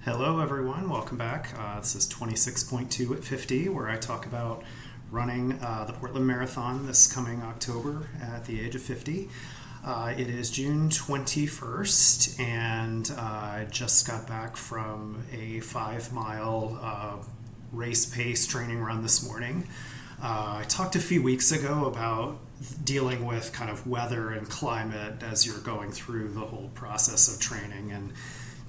Hello, everyone. Welcome back. This is 26.2 at 50, where I talk about running the Portland Marathon this coming October at the age of 50. It is June 21st, and I just got back from a 5-mile race pace training run this morning. I talked a few weeks ago about dealing with kind of weather and climate as you're going through the whole process of training, and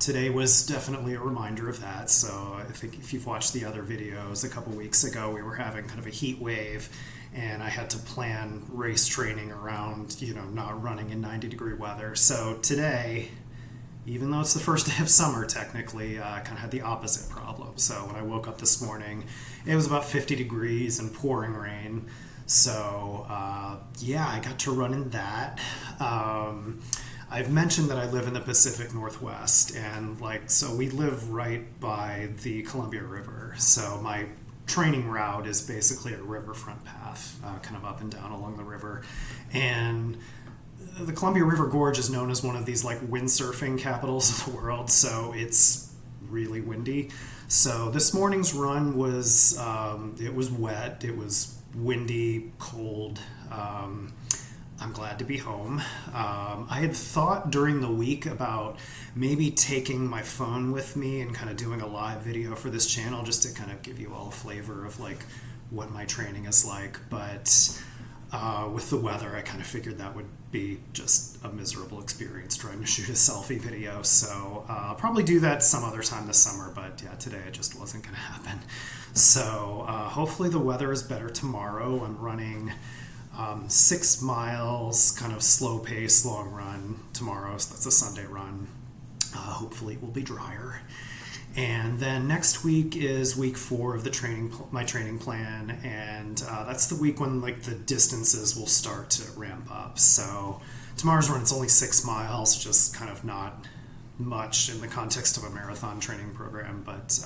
today was definitely a reminder of that. So I think if you've watched the other videos a couple weeks ago, we were having kind of a heat wave, and I had to plan race training around, not running in 90-degree weather. So today, even though it's the first day of summer, technically, I kind of had the opposite problem. So when I woke up this morning, it was about 50 degrees and pouring rain. So I got to run in that. I've mentioned that I live in the Pacific Northwest, and so we live right by the Columbia River. So my training route is basically a riverfront path, kind of up and down along the river. And the Columbia River Gorge is known as one of these windsurfing capitals of the world, so it's really windy. So this morning's run was, it was wet, it was windy, cold. I'm glad to be home. I had thought during the week about maybe taking my phone with me and kind of doing a live video for this channel just to kind of give you all a flavor of what my training is like. But with the weather, I kind of figured that would be just a miserable experience trying to shoot a selfie video. So I'll probably do that some other time this summer, but yeah, today it just wasn't going to happen. So hopefully the weather is better tomorrow. I'm running 6 miles, kind of slow pace, long run tomorrow. So that's a Sunday run. Hopefully it will be drier. And then next week is week 4 of my training plan. And that's the week when the distances will start to ramp up. So tomorrow's run, it's only 6 miles, just kind of not much in the context of a marathon training program. But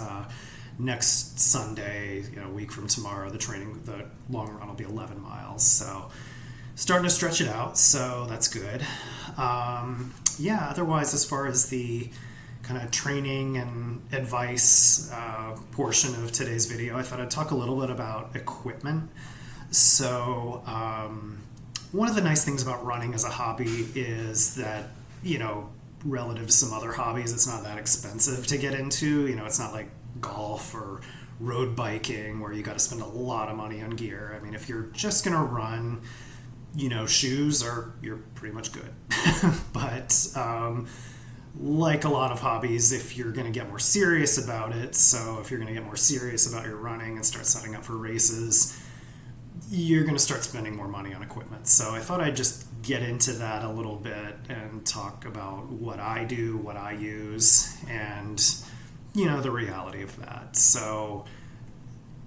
next Sunday, a week from tomorrow, the long run will be 11 miles. So starting to stretch it out, so that's good. Otherwise, as far as the kind of training and advice portion of today's video, I thought I'd talk a little bit about equipment. So one of the nice things about running as a hobby is that, relative to some other hobbies, it's not that expensive to get into. It's not like golf or road biking where you got to spend a lot of money on gear. I mean, if you're just gonna run, shoes you're pretty much good. But like a lot of hobbies, if you're gonna get more serious about it, so if you're gonna get more serious about your running and start setting up for races, you're gonna start spending more money on equipment. So I thought I'd just get into that a little bit and talk about what I do, what I use, and the reality of that. So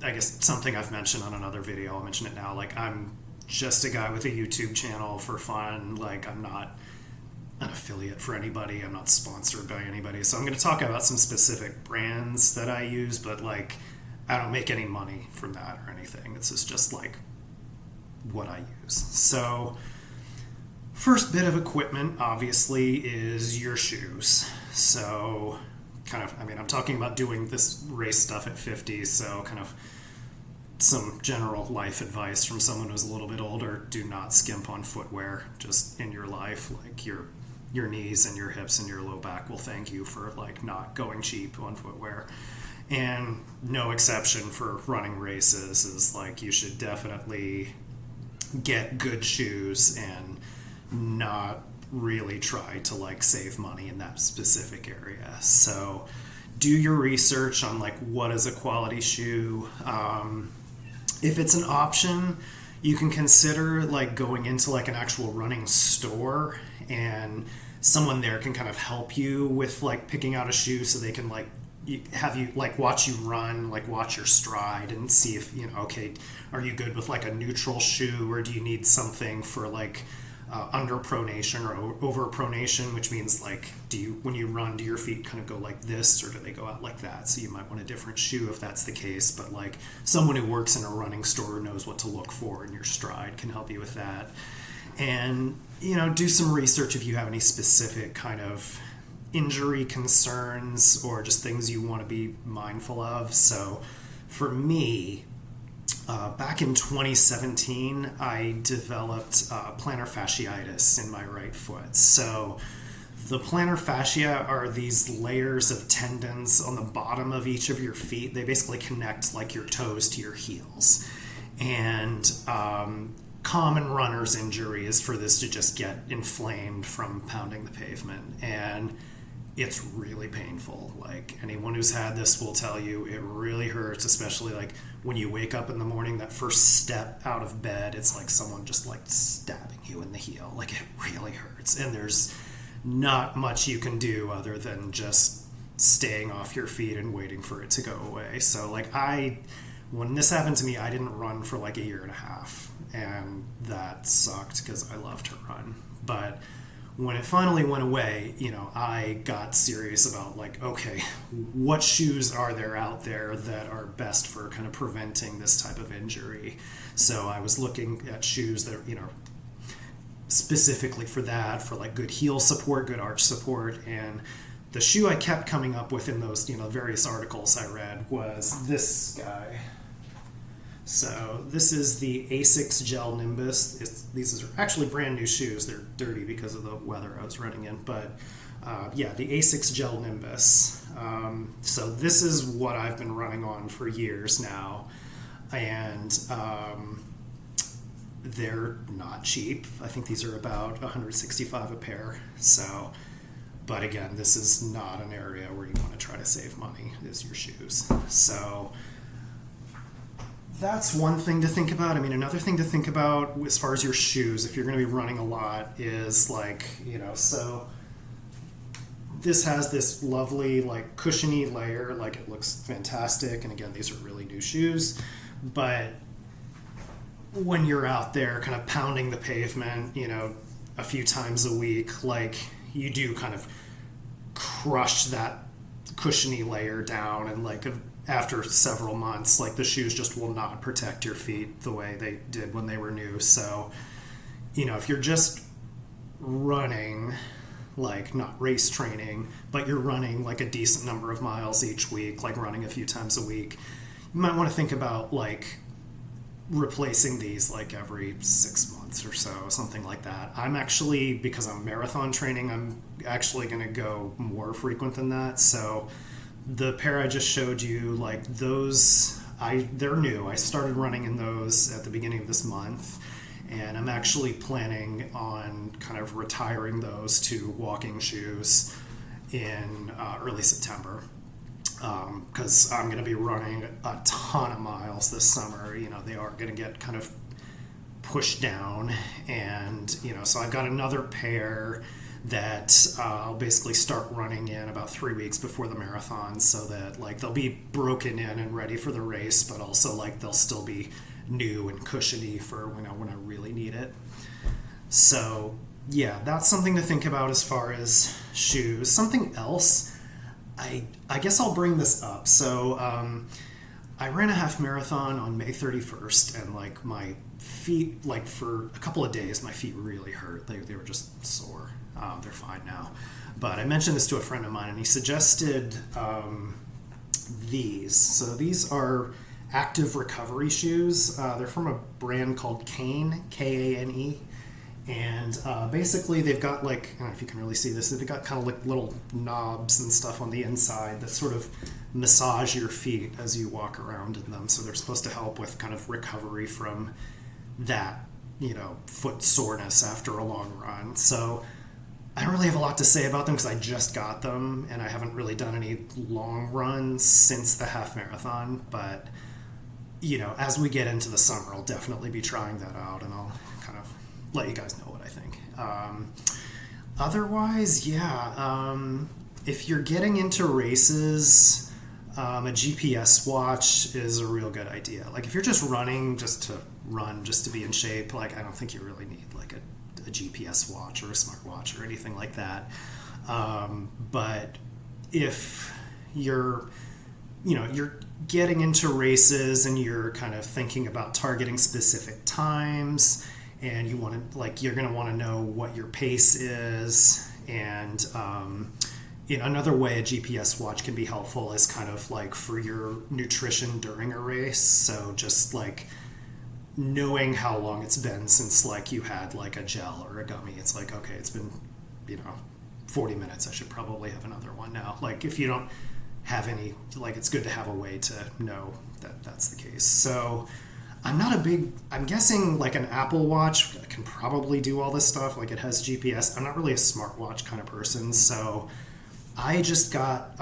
I guess something I've mentioned on another video, I'll mention it now. I'm just a guy with a YouTube channel for fun. I'm not an affiliate for anybody. I'm not sponsored by anybody. So I'm going to talk about some specific brands that I use, but I don't make any money from that or anything. This is just what I use. So first bit of equipment, obviously, is your shoes. So I'm talking about doing this race stuff at 50, so kind of some general life advice from someone who's a little bit older. Do not skimp on footwear just in your life. Your knees and your hips and your low back will thank you for not going cheap on footwear. And no exception for running races is you should definitely get good shoes and not really try to save money in that specific area. So do your research on what is a quality shoe. If it's an option, you can consider going into an actual running store, and someone there can kind of help you with picking out a shoe, so they can have you watch you run, watch your stride and see if okay, are you good with a neutral shoe, or do you need something for under pronation or over pronation, which means when you run, do your feet kind of go like this, or do they go out like that? So you might want a different shoe if that's the case. But someone who works in a running store knows what to look for in your stride, can help you with that. And do some research if you have any specific kind of injury concerns or just things you want to be mindful of. So for me, back in 2017, I developed plantar fasciitis in my right foot. So the plantar fascia are these layers of tendons on the bottom of each of your feet. They basically connect like your toes to your heels. And common runner's injury is for this to just get inflamed from pounding the pavement. And it's really painful. Like anyone who's had this will tell you it really hurts, especially like when you wake up in the morning, that first step out of bed, it's like someone just like stabbing you in the heel. Like it really hurts. And there's not much you can do other than just staying off your feet and waiting for it to go away. So like when this happened to me, I didn't run for like a year and a half, and that sucked because I love to run. But when it finally went away, I got serious about like, okay, what shoes are there out there that are best for kind of preventing this type of injury? So I was looking at shoes that, specifically for that, for like good heel support, good arch support. And the shoe I kept coming up with in those, various articles I read was this guy. So this is the Asics Gel Nimbus. These are actually brand new shoes. They're dirty because of the weather I was running in. But the Asics Gel Nimbus. So this is what I've been running on for years now. And they're not cheap. I think these are about $165 a pair. So, but again, this is not an area where you want to try to save money, is your shoes. So that's one thing to think about. I mean, another thing to think about as far as your shoes, if you're going to be running a lot, is like, so this has this lovely, like, cushiony layer. Like, it looks fantastic. And again, these are really new shoes. But when you're out there kind of pounding the pavement, a few times a week, like, you do kind of crush that cushiony layer down, and like after several months, like the shoes just will not protect your feet the way they did when they were new. So, if you're just running, like not race training, but you're running like a decent number of miles each week, like running a few times a week, you might want to think about like replacing these like every 6 months or so, something like that. I'm actually, because I'm marathon training, I'm actually going to go more frequent than that. So the pair I just showed you, like those, they're new. I started running in those at the beginning of this month, and I'm actually planning on kind of retiring those to walking shoes in early September. Because I'm going to be running a ton of miles this summer. They are going to get kind of pushed down. And, so I've got another pair that I'll basically start running in about 3 weeks before the marathon, so that like they'll be broken in and ready for the race, but also like they'll still be new and cushiony for when I really need it. So yeah, that's something to think about as far as shoes. Something else, I guess I'll bring this up. So I ran a half marathon on May 31st, and like my feet, like for a couple of days, my feet really hurt. They were just sore. They're fine now. But I mentioned this to a friend of mine, and he suggested these. So these are active recovery shoes. They're from a brand called Kane, Kane. And basically they've got like, I don't know if you can really see this, they've got kind of like little knobs and stuff on the inside that sort of massage your feet as you walk around in them. So they're supposed to help with kind of recovery from that, foot soreness after a long run. So I don't really have a lot to say about them because I just got them, and I haven't really done any long runs since the half marathon. But, as we get into the summer, I'll definitely be trying that out, and I'll kind of let you guys know what I think. Otherwise, yeah, if you're getting into races, a GPS watch is a real good idea. Like if you're just running just to be in shape, like I don't think you really need like a GPS watch or a smartwatch or anything like that. But if you're getting into races and you're kind of thinking about targeting specific times, and you want to, like, you're going to want to know what your pace is, and Another way a GPS watch can be helpful is kind of like for your nutrition during a race. So just like knowing how long it's been since like you had like a gel or a gummy. It's like, okay, it's been, 40 minutes. I should probably have another one now. Like if you don't have any, like it's good to have a way to know that that's the case. So I'm guessing like an Apple Watch can probably do all this stuff. Like it has GPS. I'm not really a smartwatch kind of person. So I just got,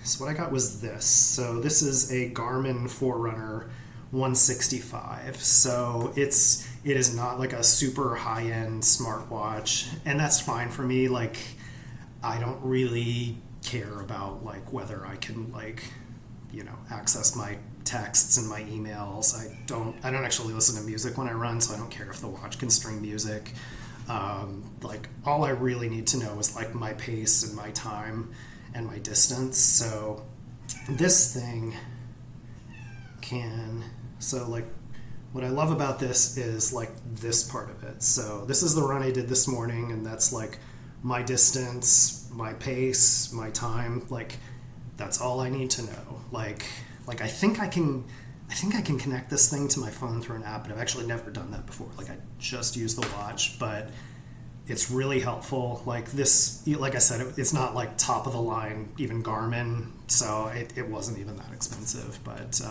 so what I got was this. So this is a Garmin Forerunner 165. So it is not like a super high-end smartwatch, and that's fine for me. Like I don't really care about like whether I can like access my texts and my emails. I don't actually listen to music when I run, so I don't care if the watch can stream music. Like all I really need to know is like my pace and my time and my distance. So this thing like what I love about this is like this part of it. So this is the run I did this morning, and that's like my distance, my pace, my time. Like that's all I need to know. Like I think I can connect this thing to my phone through an app, but I've actually never done that before. Like I just use the watch, but it's really helpful. Like this, like I said, it's not like top of the line, even Garmin, so it wasn't even that expensive. But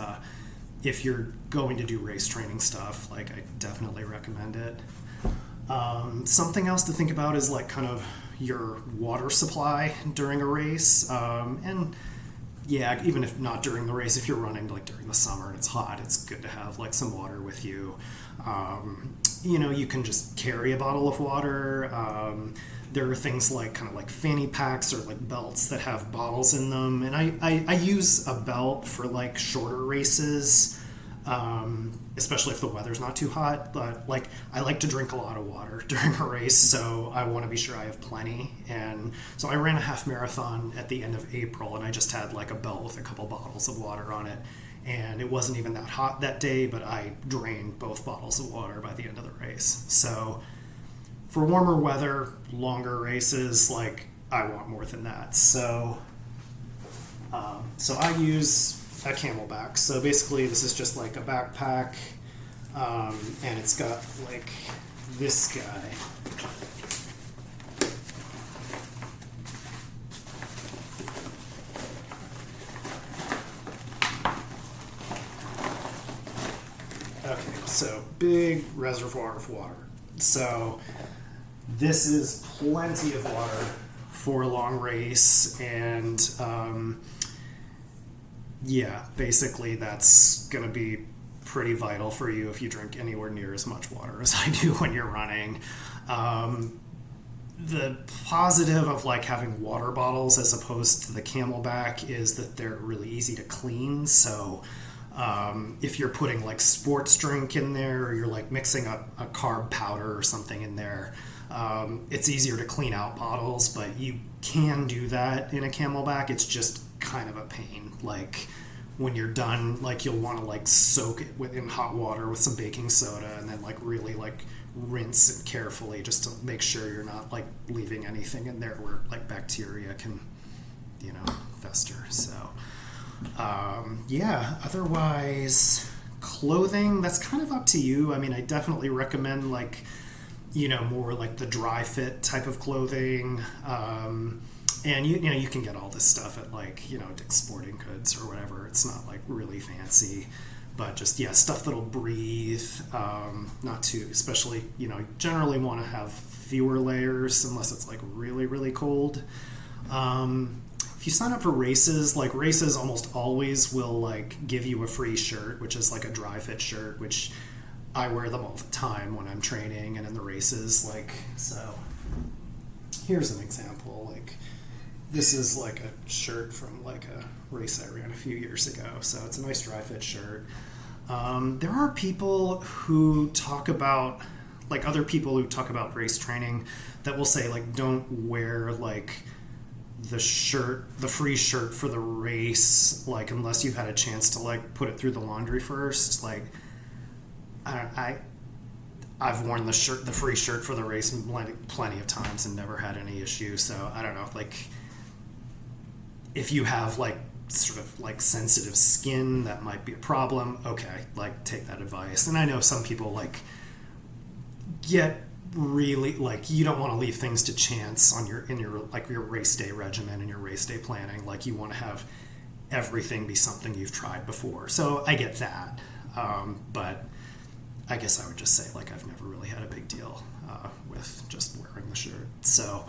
if you're going to do race training stuff, like I definitely recommend it. Something else to think about is like kind of your water supply during a race, and yeah, even if not during the race, if you're running like during the summer and it's hot, it's good to have like some water with you. You can just carry a bottle of water. There are things like kind of like fanny packs or like belts that have bottles in them. And I use a belt for like shorter races, especially if the weather's not too hot. But like I like to drink a lot of water during a race, so I want to be sure I have plenty. And so I ran a half marathon at the end of April, and I just had like a belt with a couple bottles of water on it. And it wasn't even that hot that day, but I drained both bottles of water by the end of the race. So for warmer weather, longer races, like I want more than that. So I use a Camelback. So basically this is just like a backpack, and it's got like this guy. Okay, so big reservoir of water. So this is plenty of water for a long race, and basically that's going to be pretty vital for you if you drink anywhere near as much water as I do when you're running. The positive of like having water bottles as opposed to the Camelback is that they're really easy to clean. So if you're putting like sports drink in there, or you're like mixing up a carb powder or something in there, it's easier to clean out bottles, but you can do that in a Camelback. It's just kind of a pain. Like when you're done, like you'll want to like soak it in hot water with some baking soda, and then like really like rinse it carefully just to make sure you're not like leaving anything in there where like bacteria can, fester. So otherwise clothing, that's kind of up to you. I mean, I definitely recommend like, more like the dry fit type of clothing. And you can get all this stuff at like, Dick's Sporting Goods or whatever. It's not like really fancy, but just, stuff that'll breathe, not too, especially, generally want to have fewer layers unless it's like really, really cold. If you sign up for races, like races almost always will like give you a free shirt, which is like a dry fit shirt, which I wear them all the time when I'm training and in the races. Like, so here's an example. Like this is like a shirt from like a race I ran a few years ago. So it's a nice dry fit shirt. There are people who talk about, like other people who talk about race training that will say like, don't wear like the free shirt for the race, like unless you've had a chance to like put it through the laundry first. Like I've worn the free shirt for the race plenty of times and never had any issue. So I don't know, like if you have like sort of like sensitive skin, that might be a problem. Okay, like take that advice. And I know some people like get really like, you don't want to leave things to chance on your in your like your race day regimen and your race day planning. Like you want to have everything be something you've tried before. So I get that, but I guess I would just say like I've never really had a big deal with just wearing the shirt. So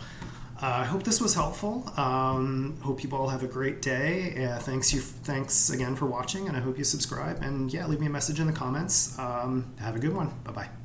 I hope this was helpful. Hope you all have a great day. Thanks again for watching, and I hope you subscribe. And yeah, leave me a message in the comments. Have a good one. Bye bye.